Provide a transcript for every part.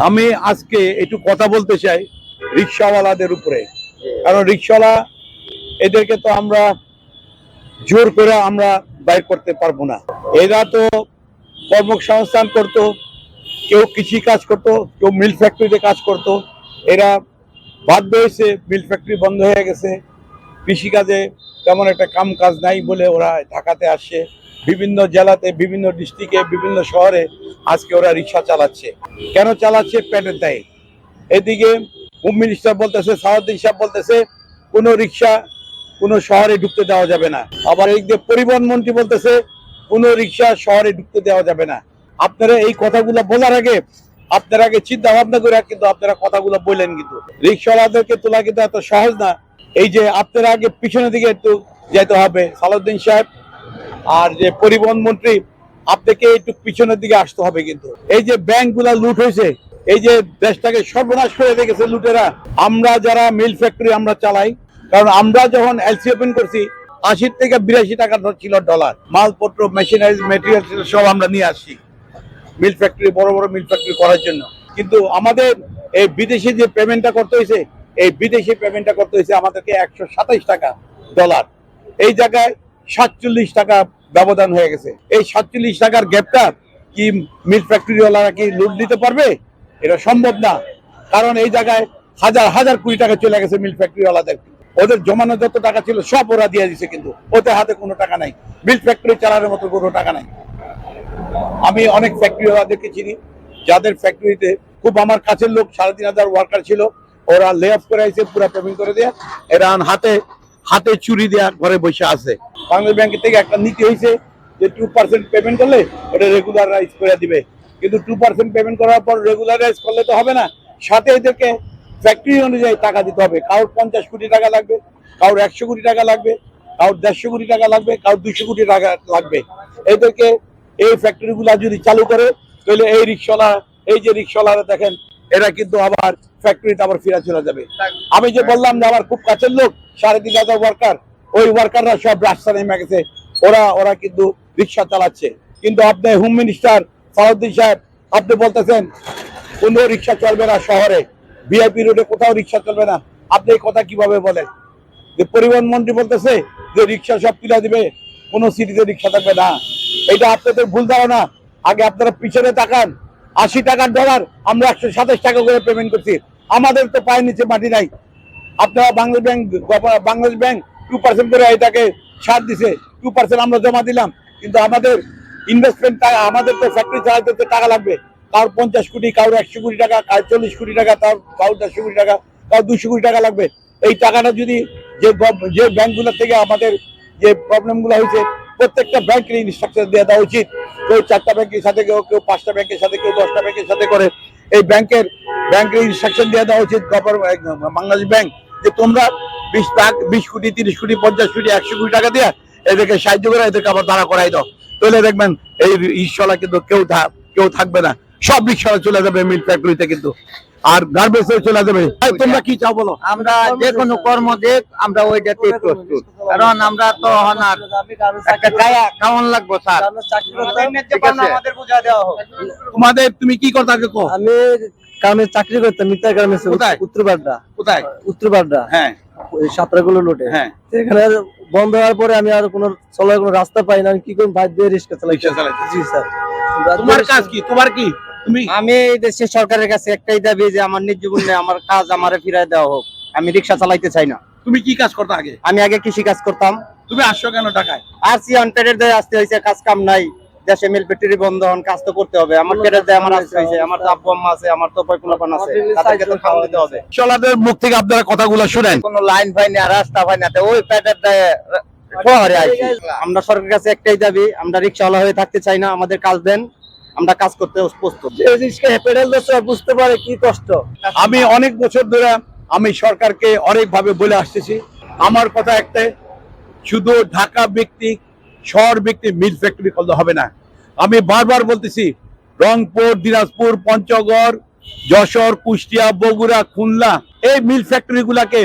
আমি আজকে একটু কথা বলতে চাই রিক্সাওয়ালাদের উপরে। কারণ রিক্সাওয়ালা এদেরকে তো আমরা জোর করে আমরা বাইর করতে পারবো না। এরা তো কর্মসংস্থান করতো, কেউ কৃষি কাজ করতো, কেউ মিল ফ্যাক্টরিতে কাজ করতো। এরা বাধ্য হয়েছে, মিল ফ্যাক্টরি বন্ধ হয়ে গেছে, কৃষিকাজে তেমন একটা কাম কাজ নাই বলে ওরা ঢাকাতে আসছে। বিভিন্ন জেলাতে, বিভিন্ন ডিস্ট্রিক্টে, বিভিন্ন শহরে আজকে ওরা রিক্সা চালাচ্ছে। কেন চালাচ্ছে? পেটের দায়ে। এদিকে হোম মিনিস্টার বলতেছে, সাউদ্দিন সাহেব বলতেছে কোনো রিক্সা কোনো শহরে ঢুকতে দেওয়া যাবে না। আবার এইদিকে পরিবহন মন্ত্রী বলতেছে কোনো রিক্সা শহরে ঢুকতে দেওয়া যাবে না। আপনারা এই কথাগুলো বলার আগে আপনারা আগে চিন্তা ভাবনা করে কিন্তু আপনারা কথাগুলো বললেন। কিন্তু রিক্সাওয়ালাদেরকে তোলা কিন্তু এত সহজ না। এই যে আপনারা আগে পিছনের দিকে একটু যেতে হবে, সালাউদ্দিন সাহেব আর যে পরিবহন মন্ত্রী, আপনাকে একটু পিছনের দিকে আসতে হবে। কিন্তু এই যে ব্যাংকগুলা লুট হয়েছে, এই যে দেশটাকে সর্বনাশ করে রেখেছে লুটেরা। আমরা যারা মিল ফ্যাক্টরি আমরা চালাই, কারণ আমরা যখন এলসি ওপেন করছি 80 থেকে 82 টাকা ছিল ডলার। মালপত্র, মেশিনারিজ, মেটেরিয়াল সব আমরা নিয়ে আসছি মিল ফ্যাক্টরি, বড় বড় মিল ফ্যাক্টরি করার জন্য। কিন্তু আমাদের এই বিদেশি যে পেমেন্টটা করতে হয়েছে, এই বিদেশি পেমেন্টটা করতে হয়েছে আমাদেরকে 127 টাকা ডলার। এই জায়গায় 47 টাকা ব্যবধান হয়ে গেছে। এই 47 টাকার গ্যাপটা কি মিল ফ্যাক্টরিওয়ালারা কি লুট দিতে পারবে? এটা সম্ভব না। কারণ এই জায়গায় হাজার হাজার কোটি টাকা চলে গেছে মিল ফ্যাক্টরিওয়ালাদের। ওদের জমানো যত টাকা ছিল সব ওরা দিয়ে দিছে, কিন্তু ওদের হাতে কোনো টাকা নাই। মিল ফ্যাক্টরি চালানোর মতো কোনো টাকা নাই। আমি অনেক ফ্যাক্টরিওয়ালাদেরকে চিনি, যাদের ফ্যাক্টরিতে খুব আমার কাছের লোক, 3500 ওয়ার্কার ছিল, ওরা লে অফ করে আইছে, পুরো পেমেন্ট করে দেয়া। এরা হাতে চুরি দেয়া ঘরে বসে আছে। বাংলাদেশ ব্যাংক থেকে একটা নীতি হয়েছে যে 2% পেমেন্ট করলে ওটা রেগুলারাইজ করে দিবে। কিন্তু 2% পেমেন্ট করার পর রেগুলারাইজ করলে তো হবে না, সাথে এদেরকে ফ্যাক্টরি অনুযায়ী টাকা দিতে হবে। কারোর 50 কোটি টাকা লাগবে, কারোর 100 কোটি টাকা লাগবে, কারোর 150 কোটি টাকা লাগবে, কারোর 200 কোটি টাকা লাগবে। এদেরকে এই ফ্যাক্টরিগুলা যদি চালু করে, তাহলে এই রিক্সাওয়ালা, এই যে রিক্সাওয়ালারা দেখেন, এরা কিন্তু আবার ফ্যাক্টরিতে আবার ফিরে চলে যাবে। আমি যে বললাম যে আমার খুব কাছের লোক, 3500 ওয়ার্কার, ওই ওয়ার্কাররা সব রাস্তা নেমে গেছে। ওরা কিন্তু রিক্সা চালাচ্ছে। কিন্তু আপনি হোম মিনিস্টার সালাউদ্দিন সাহেব, আপনি বলতেছেন কোনো রিক্সা চলবে না শহরে, ভিআইপি রোডে কোথাও রিক্সা চলবে না। আপনি এই কথা কিভাবে বলেন? যে পরিবহন মন্ত্রী বলতেছে যে রিক্সা সব তুলে দিবে, কোনো সিটিতে রিক্সা থাকবে না। এটা আপনাদের ভুল ধারণা। আগে আপনারা পিছনে তাকান, 80 টাকার ডলার আমরা 127 টাকা করে পেমেন্ট করছি। আমাদের তো পায়ের নিচে মাটি নাই। আপনারা বাংলাদেশ ব্যাংক 2% করে এটাকে ছাড় দিছে, 2% আমরা জমা দিলাম। কিন্তু আমাদের ইনভেস্টমেন্ট টাকা, আমাদের তো ফ্যাক্টরি চালাতে তো টাকা লাগবে। কারোর 50 কোটি, কারোর 100 কোটি টাকা, কারোর 40 কোটি টাকা, কারোর 150 কোটি টাকা, কারোর 200 কোটি টাকা লাগবে। এই টাকাটা যদি যে ব্যাংকগুলো থেকে আমাদের যে প্রবলেমগুলো হয়েছে, প্রত্যেকটা ব্যাংকের ইনস্ট্রাকচার দিয়ে দেওয়া উচিত। কেউ 4টা ব্যাংকের সাথে, কেউ 5টা ব্যাংকের সাথে, কেউ 10টা ব্যাংকের সাথে করে এই ব্যাংকের ইনস্ট্রাকশন দিয়ে দেওয়া উচিত বাংলাদেশ ব্যাংক, যে তোমরা 20 কোটি, 30 কোটি, 50 কোটি, 100 কোটি টাকা দিয়ে এদেরকে সাহায্য করে এদেরকে আবার দাঁড়া করাই দাও। তাহলে দেখবেন এই রিক্সাওয়ালা কিন্তু কেউ থাকবে না। সব রিক্সাওয়ালা চলে যাবে মিল ফ্যাক্টরিতে, কিন্তু আর গার্বেজে চলে যাবে। তোমরা কি চাও বলো? আমরা যে কোনো কর্ম দেখ, আমরা ওইটাতে প্রস্তুত। কারণ আমরা তো হনার একটা খাওয়ান লাগবো স্যার। আমাদের বুঝা দেওয়া হোক। তুমি কি করতে আগে? আমি কামে চাকরি করতাম, মিতা গার্মেন্টসে। কোথায়? উত্তরবাড্ডা। কোথায়? উত্তরবাড্ডা, হ্যাঁ। ওই সাতরাগুলো লোটে। হ্যাঁ। এখানে বন্ধ হওয়ার পরে আমি আর কোনো চলার কোনো রাস্তা পাই না। আমি কি করব? ভাই দিয়ে রিক্সা চালাই। জি স্যার। তোমার কাজ কি? আমি এই দেশের সরকারের কাছে একটাই দাবি যে আমার নিজ জীবনে আমার কাজ আমারে ফিরায় দেওয়া হোক। আমি রিক্সা চালাইতে চাই না। তুমি কি কাজ করতে আগে? আমি আগে কৃষি কাজ করতাম। তুমি আসছো কেন ঢাকায়? আসছি আনপেডের দেয়, আসতে হয়েছে। কাজ কাম নাই, দেশে মিল ফ্যাক্টরি বন্ধ, হন কাজ তো করতে হবে। আমার পেটের দেয় আমার আসতে হয়েছে। আমার তো আব্বু আম্মা আছে, আমার তো পয়কুলাপান আছে, তাদেরকে তো খাওয়া দিতে হবে। রিক্সাওয়ালাদের মুখ থেকে আপনারা কথাগুলো শুনেন। কোনো লাইন পাই না, রাস্তা পাই না, ওই পেটের দেয় শহরে আইছি। আমরা সরকারের কাছে একটাই দাবি, আমরা রিক্সাওয়ালা হয়ে থাকতে চাই না। আমাদের কাজ দেন, আমরা কাজ করতে প্রস্তুত। বুঝতে পারে কি কষ্ট। আমি অনেক বছর ধরে আমি সরকারকে অনেক ভাবে বলে আসতেছি, আমার কথা একটাই, শুধু ঢাকা ভিত্তিক, শহর ভিত্তিক মিল ফ্যাক্টরি করলে হবে না। আমি বারবার বলতেছি, রংপুর, দিনাজপুর, পঞ্চগড়, যশোর, কুষ্টিয়া, বগুড়া, খুলনা, এই মিল ফ্যাক্টরি গুলাকে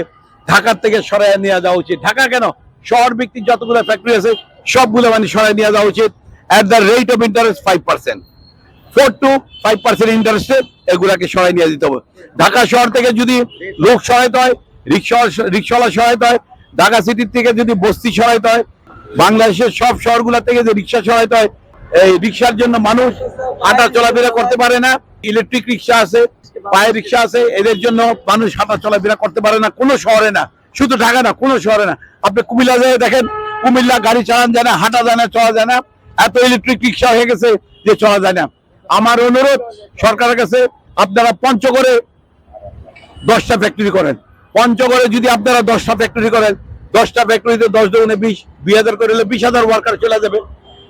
ঢাকার থেকে সরাই নিয়ে যাওয়া উচিত। ঢাকা কেন, শহর ভিত্তিক যতগুলো ফ্যাক্টরি আছে সবগুলো মানে সরাই নিয়ে যাওয়া উচিত। At the rate of interest 5%। 4-5% ইন্টারেস্টে এগুলাকে সরাই নিয়ে দিতে হবে। ঢাকা শহর থেকে যদি লোক সহায়তা হয়, রিক্সাওয়ালা সহায়তা হয়, ঢাকা সিটির থেকে যদি বস্তি সহায়তা হয়, বাংলাদেশের সব শহরগুলো থেকে যে রিক্সা সহায়তা হয়, এই রিক্সার জন্য মানুষ হাঁটা চলাফেরা করতে পারে না। ইলেকট্রিক রিক্সা আছে, পায়ে রিক্সা আছে, এদের জন্য মানুষ হাঁটা চলাফেরা করতে পারে না কোনো শহরে না, শুধু ঢাকা না, কোনো শহরে না। আপনি কুমিল্লা যায় দেখেন, কুমিল্লা গাড়ি চালানো যায় না, হাঁটা যায় না, চলা যায় না, এত ইলেকট্রিক রিক্সা হয়ে গেছে যে চলা যায় না। আমার অনুরোধ সরকারের কাছে, আপনারা পঞ্চগড়ে 10টা ফ্যাক্টরি করেন। পঞ্চগড়ে যদি আপনারা 10টা ফ্যাক্টরি করেন, 10টা ফ্যাক্টরিতে 10 দুগুণে 20,000 করে হলে 20,000 ওয়ার্কার চলে যাবে।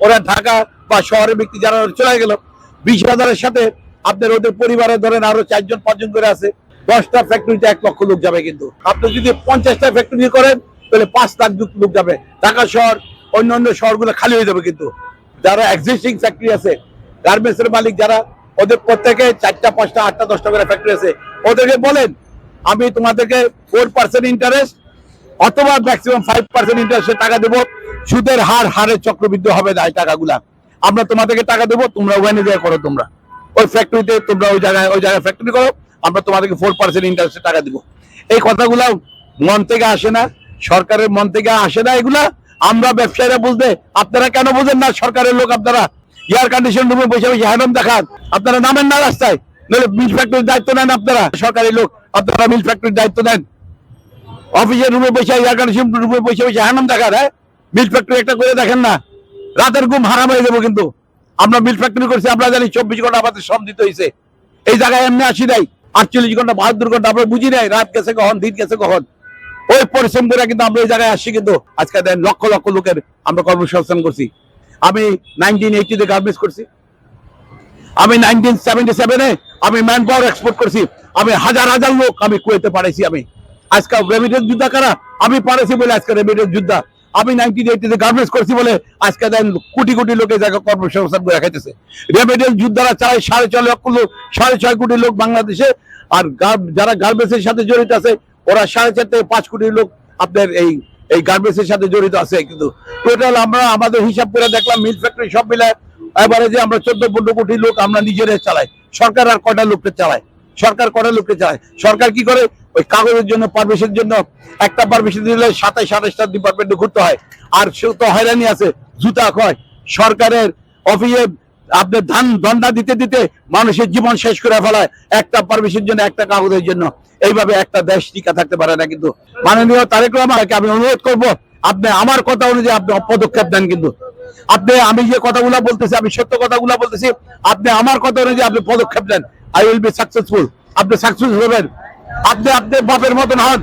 ওরা ঢাকা বা শহরের ব্যক্তি যারা চলে গেল, 20,000-এর সাথে আপনার ওদের পরিবারে ধরেন আরো 4-5 করে আছে, 10টা ফ্যাক্টরিতে 1 লক্ষ লোক যাবে। কিন্তু আপনি যদি 50টা ফ্যাক্টরি করেন তাহলে 5 লাখ লোক যাবে। ঢাকা শহর অন্যান্য শহরগুলো খালি হয়ে যাবে। কিন্তু যারা এক্সিস্টিং ফ্যাক্টরি আছে, গার্মেন্টস এর মালিক যারা, ওদের প্রত্যেকে 4টা 5টা 8টা 10টা করে ফ্যাক্টরি আছে, ওদেরকে বলেন আমি তোমাদেরকে 4% ইন্টারেস্ট অথবা ম্যাক্সিমাম 5% ইন্টারেস্টে টাকা দেবো, সুদের হারে চক্রবৃদ্ধি হবে না এই টাকাগুলা। আমরা তোমাদেরকে টাকা দেবো, তোমরা ওখানে যায় করো, তোমরা ওই ফ্যাক্টরিতে, তোমরা ওই জায়গায় ফ্যাক্টরি করো, আমরা তোমাদেরকে 4% ইন্টারেস্টে টাকা দিব। এই কথাগুলা মন থেকে আসে না, সরকারের মন থেকে আসে না এগুলা। আমরা ব্যবসায়ীরা বুঝতে, আপনারা কেন বোঝেন না? সরকারের লোক আপনারা এয়ার কন্ডিশন রুমে বসে বসে হ্যারাম দেখান, আপনারা নামেন না রাস্তায়, নইলে মিল ফ্যাক্টরির দায়িত্ব নেন। আপনারা সরকারি লোক, আপনারা মিল ফ্যাক্টরির দায়িত্ব নেন। অফিসের রুমে বসে, এয়ার কন্ডিশন রুমে বসে বসে হ্যারাম দেখান। হ্যাঁ, মিল ফ্যাক্টরি একটা করে দেখেন না, রাতের ঘুম হারাম হয়ে যাবো। কিন্তু আমরা মিল ফ্যাক্টরি করছি, আমরা জানি 24 ঘন্টা আমাদের শ্রম দিতে হয়েছে। এই জায়গায় এমনি আসি নাই 48 ঘন্টা 72 ঘন্টা, আমরা বুঝি নাই রাত গেছে কখন, দিন গেছে কখন। ওই পরিশ্রম করে কিন্তু আমরা এই জায়গায় আসছি। কিন্তু আজকে দেন লক্ষ লক্ষ লোকের আমরা কর্মসংস্থান করছি। আমি 1980-তে গার্মেন্টস করছি, আমি 1977-এ আমি ম্যান পাওয়ার এক্সপোর্ট করছি, আমি হাজার হাজার লোক আমি কুয়েতে পাঠাইছি। আমি আজকে রেমিটেন্স যোদ্ধা কারা? আমি পাঠাইছি বলে আজকে রেমিটেন্স যোদ্ধা। আমি 1980-তে গার্মেন্টস করছি বলে আজকে দেন কোটি কোটি লোকের জায়গায় কর্মসংস্থান করে খাইতেছে। রেমিটেন্স যোদ্ধারা চায় 6.5 লক্ষ লোক, 6.5 কোটি লোক বাংলাদেশে। আর যারা গার্মেন্টসের সাথে জড়িত আছে ওরা 4.5 থেকে 5 কোটি লোক আপনার এই গার্মেন্টসের সাথে জড়িত আছে। কিন্তু টোটাল আমরা আমাদের হিসাব করে দেখলাম, মিল ফ্যাক্টরি সব মিলায় এভারেজে আমরা 14-15 কোটি লোক আমরা নিজেরা চালাই। সরকার আর কয়টা লোককে চালায়? সরকার কয়টা লোককে চালায়? সরকার কি করে? ওই কাগজের জন্য, পারমিশনের জন্য, একটা পারমিশন দিলে 27-28টা ডিপার্টমেন্টে ঘুরতে হয়। আর সে তো হয়রানি আছে, জুতা খয় সরকারের অফিসে। আপনার দণ্ডা দিতে দিতে মানুষের জীবন শেষ করে ফেলায় একটা পারমিশনের জন্য, একটা কাগজের জন্য। এইভাবে একটা দেশ টিকা থাকতে পারে না। কিন্তু মাননীয় তারেক রহমানকে আমি অনুরোধ করব, আপনি আমার কথা অনুযায়ী আপনি পদক্ষেপ দেন। কিন্তু আপনি, আমি যে কথাগুলো বলতেছি, আমি সত্য কথাগুলো বলতেছি, আপনি আমার কথা অনুযায়ী আপনি পদক্ষেপ দেন। I will be successful. আপনি সাকসেসফুল হবেন। আপনি আপনার বাপের মতন হন,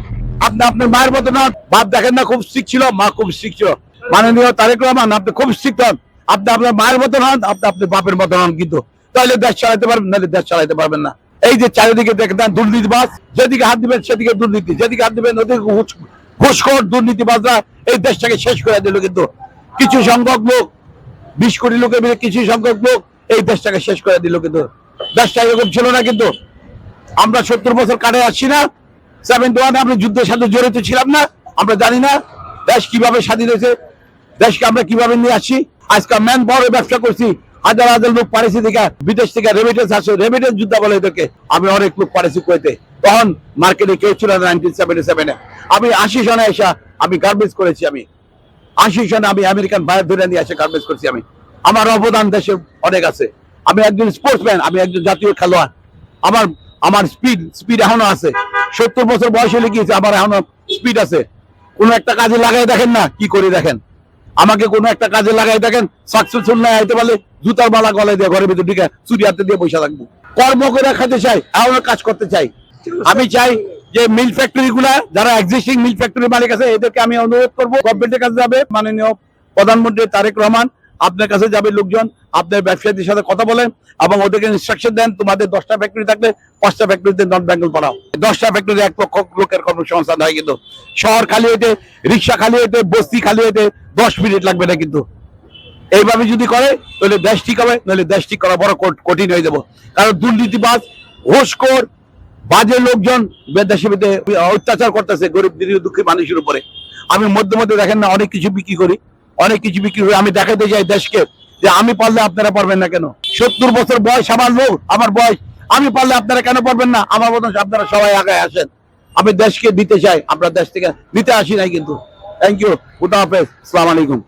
আপনি আপনার মায়ের মতন হন। বাপ দেখেন না খুব স্ট্রিক্ট ছিল, মা খুব স্ট্রিক্ট ছিল। মাননীয় তারেক রহমান আপনি খুব স্ট্রিক্ট হন, আপনি আপনার মায়ের মতন হন, আপনি আপনার বাপের মতন হন। কিন্তু তাহলে দেশ চালাতে পারবেন, নাহলে দেশ চালাতে পারবেন না। এই যে চারিদিকে দেখেন দুর্নীতিবাজ, যেদিকে হাত দিবেন সেদিকে দুর্নীতি, যেদিকে হাত দিবেন ওদিকে ঘুষখোর দুর্নীতিবাজরা এই দেশটাকে শেষ করে দিল। কিন্তু কিছু সংখ্যক লোক, 20 কোটি লোকের ভিতরে কিছু সংখ্যক লোক এই দেশটাকে শেষ করে দিল। কিন্তু দেশটা এরকম ছিল না। কিন্তু আমরা 70 বছর কাটে আসছি না, 71 আমরা যুদ্ধের সাথে জড়িত ছিলাম না? আমরা জানি না দেশ কিভাবে স্বাধীন হয়েছে, দেশকে আমরা কিভাবে নিয়ে আসছি। আজকে ম্যান পাওয়ারের ব্যবসা করছি, হাজার হাজার লোক পাঠাইছি থেকে, বিদেশ থেকে রেমিটেন্স আসে, রেমিটেন্স যোদ্ধা বলে এদেরকে। আমি অনেক লোক পাঠাইছি কুয়েতে, তখন মার্কেটে কেউ ছিল না। 1977-এ আমি 80 সনে এসে আমি গার্মেন্টস করেছি। আমি 80 সনে আমি আমেরিকান বায়ার ধরে নিয়ে এসে গার্মেন্টস করছি। আমি, আমার অবদান দেশে অনেক আছে। আমি একজন স্পোর্টসম্যান, আমি একজন জাতীয় খেলোয়াড়। আমার স্পিড এখনো আছে। 70 বছর বয়স হলে গিয়েছে, আমার এখনো স্পিড আছে। কোন একটা কাজে লাগাই দেখেন না কি করে, দেখেন আমাকে কোনো একটা কাজে লাগাই দেখেন, সাকসেসফুল না হইতে পারলে জুতার মালা গলায় দিয়ে ঘরের ভিতরে ঢুকে চুরি হাতে দিয়ে পয়সা থাকবো। কর্ম করে খেতে চাই, এমন কাজ করতে চাই। আমি চাই যে মিল ফ্যাক্টরি গুলা, যারা এক্সিস্টিং মিল ফ্যাক্টরি মালিক আছে, এদেরকে আমি অনুরোধ করবো, গভর্নমেন্টের কাছে যাবে, মাননীয় প্রধানমন্ত্রী তারেক রহমান আপনার কাছে যাবে লোকজন, আপনার ব্যবসায়ীদের সাথে কথা বলেন এবং ওদেরকে ইনস্ট্রাকশন দেন, তোমাদের 10টা ফ্যাক্টরি থাকলে 5টা ফ্যাক্টরিতে নন বেঙ্গল বানাও। 10টা ফ্যাক্টরি 1 লক্ষ লোকের কর্মসংস্থান হয়। কিন্তু শহর খালি হইতে, রিক্সা খালি হইতে, বস্তি খালি হইতে 10 মিনিট লাগবে না। কিন্তু এইভাবে যদি করে তাহলে দেশ ঠিক হবে, নাহলে দেশ ঠিক করা বড় কঠিন হয়ে যাবো। কারণ দুর্নীতিবাজ, ঘুষখোর, বাজে লোকজন দেশের ভিতরে অত্যাচার করতেছে গরিব দুঃখী মানুষের উপরে। আমি মধ্যে মধ্যে দেখেন না অনেক কিছু বিক্রি করি, অনেক কিছু বিক্রি করে আমি দেখাতে যাই দেশকে যে আমি পারলে আপনারা পারবেন না কেন? 70 বছর বয়স আমার লোক, আমার বয়স, আমি পারলে আপনারা কেন পারবেন না? আমার মতন আপনারা সবাই আগে আসেন। আমি দেশকে দিতে চাই, আপনার দেশ থেকে নিতে আসি নাই কিন্তু। থ্যাংক ইউ, খুদা হাফেজ, আসসালামু আলাইকুম।